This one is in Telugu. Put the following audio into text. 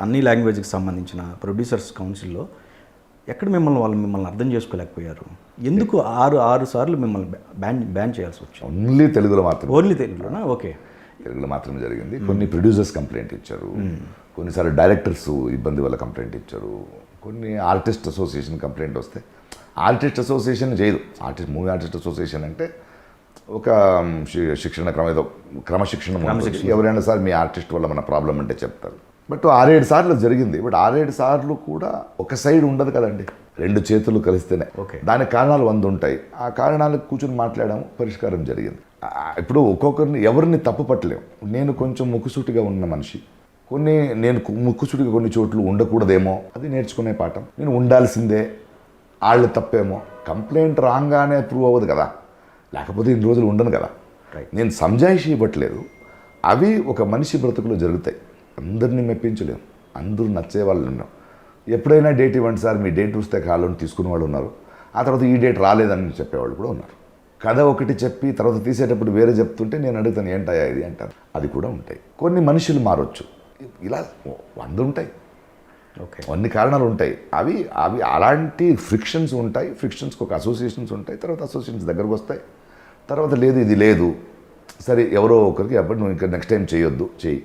అన్ని లాంగ్వేజ్కి సంబంధించిన ప్రొడ్యూసర్స్ కౌన్సిల్లో ఎక్కడ మిమ్మల్ని అర్థం చేసుకోలేకపోయారు? ఎందుకు ఆరు సార్లు మిమ్మల్ని బ్యాన్ చేయాల్సి వచ్చింది? ఓన్లీ తెలుగులో మాత్రమే. ఓన్లీ తెలుగులోనా? ఓకే. తెలుగులో మాత్రమే జరిగింది. కొన్ని ప్రొడ్యూసర్స్ కంప్లైంట్ ఇచ్చారు, కొన్నిసార్లు డైరెక్టర్స్ ఇబ్బంది వల్ల కంప్లైంట్ ఇచ్చారు, కొన్ని ఆర్టిస్ట్ అసోసియేషన్ కంప్లైంట్ వస్తే ఆర్టిస్ట్ అసోసియేషన్ చేయదు. మూవీ ఆర్టిస్ట్ అసోసియేషన్ అంటే ఒక శిక్షణ క్రమశిక్షణ ఎవరైనా సార్ మీ ఆర్టిస్ట్ వల్ల మన ప్రాబ్లం అంటే చెప్తారు. బట్ 6-7 సార్లు జరిగింది. బట్ 6-7 సార్లు కూడా ఒక సైడ్ ఉండదు కదండి, 2 చేతులు కలిస్తేనే. దానికి కారణాలు 100 ఉంటాయి. ఆ కారణాలకు కూర్చొని మాట్లాడడం, పరిష్కారం జరిగింది. ఇప్పుడు ఒక్కొక్కరిని ఎవరిని తప్పు పట్టలేము. నేను కొంచెం ముక్కుసూటిగా ఉన్న మనిషి, నేను ముక్కుసూటిగా కొన్ని చోట్లు ఉండకూడదేమో, అది నేర్చుకునే పాఠం. నేను ఉండాల్సిందే, వాళ్ళు తప్పేమో. కంప్లైంట్ రాగానే ప్రూవ్ అవ్వదు కదా, లేకపోతే ఇన్ని రోజులు ఉండను కదా. నేను సంజాయిషి ఇవ్వట్లేదు, అవి ఒక మనిషి బ్రతుకులో జరుగుతాయి. అందరినీ మెప్పించలేము, అందరూ నచ్చే వాళ్ళు ఉన్నారు. ఎప్పుడైనా డేట్ ఇవ్వండి సార్, మీ డేట్ వస్తే కావాలని తీసుకునే వాళ్ళు ఉన్నారు. ఆ తర్వాత ఈ డేట్ రాలేదని చెప్పేవాళ్ళు కూడా ఉన్నారు. కథ ఒకటి చెప్పి తర్వాత తీసేటప్పుడు వేరే చెప్తుంటే నేను అడుగుతాను ఏంటయ్యా ఇది అంటారు. అది కూడా ఉంటాయి. కొన్ని మనుషులు మారొచ్చు, ఇలా 100 ఉంటాయి. ఓకే, అన్ని కారణాలు ఉంటాయి. అవి అలాంటి ఫ్రిక్షన్స్ ఉంటాయి. ఫ్రిక్షన్స్కి ఒక అసోసియేషన్స్ ఉంటాయి. తర్వాత అసోసియేషన్స్ దగ్గరకు వస్తాయి. తర్వాత లేదు ఇది లేదు, సరే ఎవరో ఒకరికి అప్పుడు నువ్వు ఇంకా నెక్స్ట్ టైం చేయొద్దు, చెయ్యి